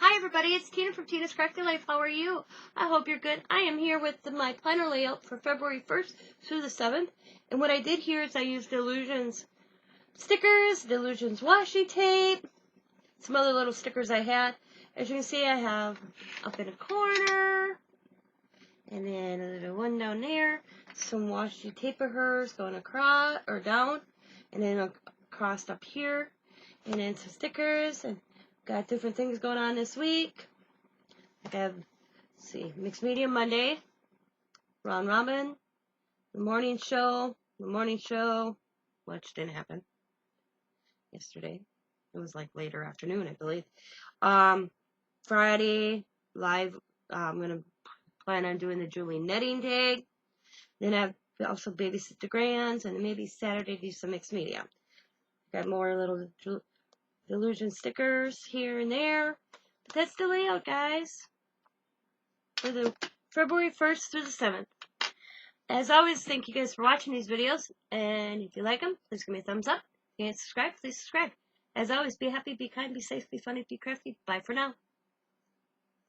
Hi everybody, it's Tina from Tina's Crafty Life. How are you? I hope you're good. I am here with my planner layout for February 1st through the 7th. And what I did here is I used Delusions stickers, Delusions washi tape, some other little stickers I had. As you can see, I have up in a corner, and then a little one down there, some washi tape of hers going across, or down, and then across up here, and then some stickers, and got different things going on this week. I have, let's see, Mixed Media Monday, Round Robin, the morning show, which didn't happen yesterday. It was like later afternoon, I believe. Friday, live, I'm going to plan on doing the Julie Netting Day. Then I have also babysit the Grands, and maybe Saturday do some Mixed Media. Got more little Delusion stickers here and there. But that's the layout, guys, for the February 1st through the 7th. As always, thank you guys for watching these videos. And if you like them, please give me a thumbs up. If you can't subscribe, please subscribe. As always, be happy, be kind, be safe, be funny, be crafty. Bye for now.